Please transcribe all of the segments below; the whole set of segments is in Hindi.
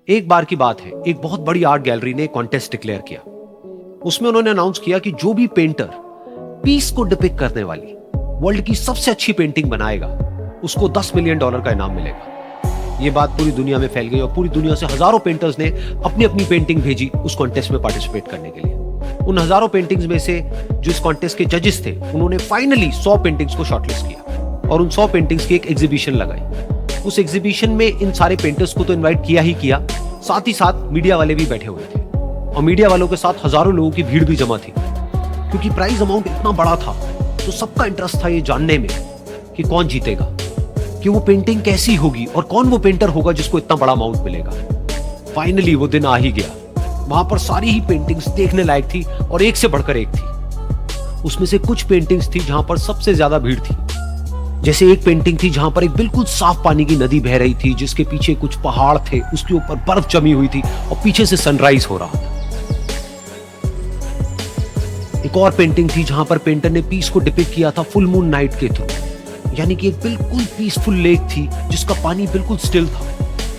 एक बार की बात है, एक बहुत बड़ी आर्ट गैलरी ने कॉन्टेस्ट डिक्लेयर किया। उसमें उन्होंने अनाउंस किया कि जो भी पेंटर पीस को डिपिक्ट करने वाली वर्ल्ड की सबसे अच्छी पेंटिंग बनाएगा उसको $10 मिलियन का इनाम मिलेगा। यह बात पूरी दुनिया में फैल गई और पूरी दुनिया से हजारों पेंटर्स ने अपनी अपनी पेंटिंग भेजी उस कॉन्टेस्ट में पार्टिसिपेट करने के लिए। उन हजारों पेंटिंग्स में से जो इस कॉन्टेस्ट के जजेस थे उन्होंने फाइनली 100 पेंटिंग्स को शॉर्टलिस्ट किया और उन 100 पेंटिंग्स की एक एग्जीबिशन लगाई। उस एग्जीबिशन में इन सारे पेंटर्स को तो इनवाइट किया ही किया, साथ ही साथ मीडिया वाले भी बैठे हुए थे और मीडिया वालों के साथ हजारों लोगों की भीड़ भी जमा थी। क्योंकि प्राइज अमाउंट इतना बड़ा था तो सबका इंटरेस्ट था ये जानने में कि कौन जीतेगा, कि वो पेंटिंग कैसी होगी और कौन वो पेंटर होगा जिसको इतना बड़ा अमाउंट मिलेगा। फाइनली वो दिन आ ही गया। वहां पर सारी ही पेंटिंग्स देखने लायक थी और एक से बढ़कर एक थी। उसमें से कुछ पेंटिंग्स थी जहां पर सबसे ज्यादा भीड़ थी। जैसे एक पेंटिंग थी जहां पर एक बिल्कुल साफ पानी की नदी बह रही थी जिसके पीछे कुछ पहाड़ थे, उसके ऊपर बर्फ जमी हुई थी और पीछे से सनराइज हो रहा था। एक और पेंटिंग थी जहां पर पेंटर ने पीस को डिपिक्ट किया था फुल मून नाइट के थ्रू, यानी कि एक बिल्कुल पीसफुल लेक थी जिसका पानी बिल्कुल स्टिल था,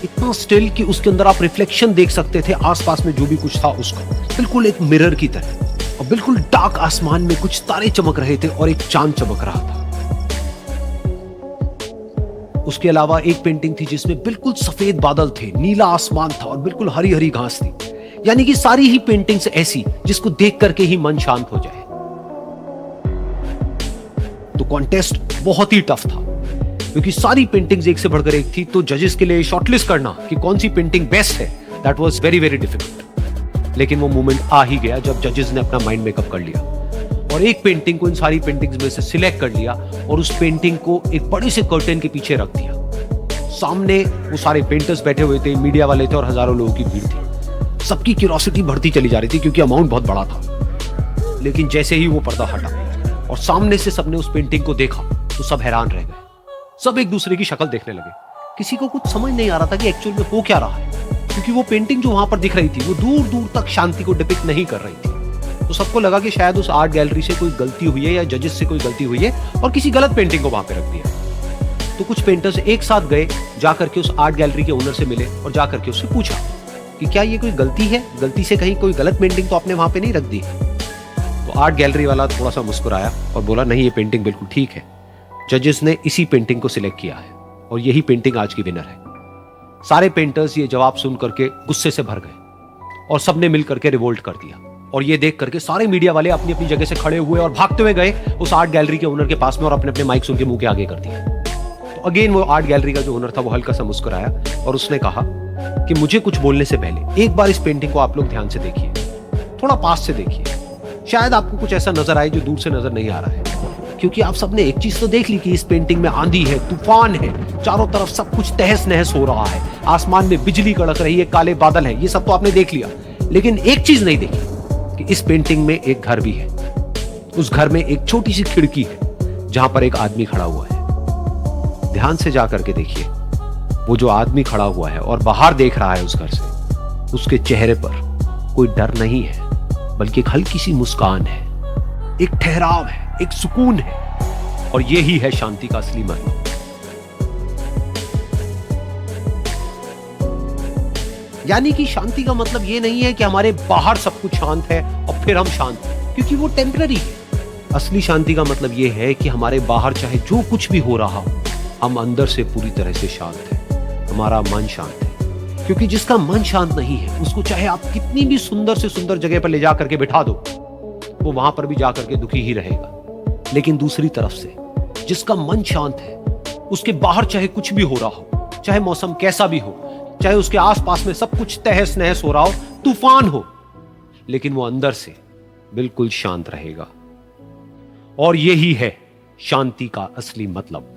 इतना स्टिल कि उसके अंदर आप रिफ्लेक्शन देख सकते थे आसपास में जो भी कुछ था उसका, बिल्कुल एक मिरर की तरह। और बिल्कुल डार्क आसमान में कुछ तारे चमक रहे थे और एक चांद चमक रहा था। उसके अलावा एक पेंटिंग थी जिसमें बिल्कुल सफेद बादल थे, नीला आसमान था और बिल्कुल हरी हरी घास थी। यानी कि सारी ही पेंटिंग्स ऐसी जिसको देख करके ही मन शांत हो जाए। तो कॉन्टेस्ट बहुत ही टफ था क्योंकि सारी पेंटिंग्स एक से बढ़कर एक थी। तो जजेस के लिए शॉर्टलिस्ट करना कि कौन सी पेंटिंग बेस्ट है, that was very very difficult. लेकिन वो मोमेंट आ ही गया जब जजेस ने अपना माइंड मेकअप कर लिया और एक पेंटिंग को इन सारी पेंटिंग्स में से सिलेक्ट कर लिया और उस पेंटिंग को एक बड़े से कर्टेन के पीछे रख दिया। सामने वो सारे पेंटर्स बैठे हुए थे, मीडिया वाले थे और हजारों लोगों की भीड़ थी। सबकी क्यूरियोसिटी बढ़ती चली जा रही थी क्योंकि अमाउंट बहुत बड़ा था। लेकिन जैसे ही वो पर्दा हटा और सामने से सबने उस पेंटिंग को देखा तो सब हैरान रह गए। सब एक दूसरे की शक्ल देखने लगे। किसी को कुछ समझ नहीं आ रहा था कि एक्चुअल में हो क्या रहा है, क्योंकि वो पेंटिंग जो वहां पर दिख रही थी वो दूर दूर तक शांति को डिपिक्ट नहीं कर रही थी। तो सबको लगा कि शायद उस आर्ट गैलरी से कोई गलती हुई है या जजेस से कोई गलती हुई है और किसी गलत पेंटिंग को वहां पे रख दिया। तो कुछ पेंटर्स एक साथ गए, जाकर के उस आर्ट गैलरी के ओनर से मिले और जाकर के उससे पूछा कि क्या ये कोई गलती है, गलती से कहीं कोई गलत पेंटिंग तो आपने वहां पे नहीं रख दी। तो आर्ट गैलरी वाला थोड़ा सा मुस्कुराया और बोला नहीं, ये पेंटिंग बिल्कुल ठीक है। जजेस ने इसी पेंटिंग को सिलेक्ट किया है और यही पेंटिंग आज की विनर है। सारे पेंटर्स ये जवाब सुन करके गुस्से से भर गए और सबने मिल करके रिवोल्ट कर दिया। और ये देख करके सारे मीडिया वाले अपनी अपनी जगह से खड़े हुए और भागते हुए गए उस आर्ट गैलरी के ओनर के पास में और अपने अपने माइक्स उनके मुंह के आगे कर दिए। तो अगेन वो आर्ट गैलरी का जो ओनर था वो हल्का सा मुस्कुराया और उसने कहा कि मुझे कुछ बोलने से पहले एक बार इस पेंटिंग को आप लोग ध्यान से देखिए, थोड़ा पास से देखिए, शायद आपको कुछ ऐसा नजर आए जो दूर से नजर नहीं आ रहा है। क्योंकि आप सबने एक चीज तो देख ली कि इस पेंटिंग में आंधी है, तूफान है, चारों तरफ सब कुछ तहस नहस हो रहा है, आसमान में बिजली कड़क रही है, काले बादल है, ये सब तो आपने देख लिया। लेकिन एक चीज नहीं देखी कि इस पेंटिंग में एक घर भी है। उस घर में एक छोटी सी खिड़की है जहां पर एक आदमी खड़ा हुआ है। ध्यान से जाकर के देखिए, वो जो आदमी खड़ा हुआ है और बाहर देख रहा है उस घर से, उसके चेहरे पर कोई डर नहीं है बल्कि एक हल्की सी मुस्कान है, एक ठहराव है, एक सुकून है। और यही है शांति का असली मतलब। यानी कि शांति का मतलब ये नहीं है कि हमारे बाहर सब कुछ शांत है और फिर हम शांत हैं, क्योंकि वो टेम्पररी है। असली शांति का मतलब ये है कि हमारे बाहर चाहे जो कुछ भी हो रहा हो, हम अंदर से पूरी तरह से शांत हैं, हमारा मन शांत है। क्योंकि जिसका मन शांत नहीं है उसको चाहे आप कितनी भी सुंदर से सुंदर जगह पर ले जा करके बिठा दो, वो वहां पर भी जाकर के दुखी ही रहेगा। लेकिन दूसरी तरफ से जिसका मन शांत है, उसके बाहर चाहे कुछ भी हो रहा हो, चाहे मौसम कैसा भी हो, चाहे उसके आसपास में सब कुछ तहस नहस हो रहा हो, तूफान हो, लेकिन वो अंदर से बिल्कुल शांत रहेगा। और यही है शांति का असली मतलब।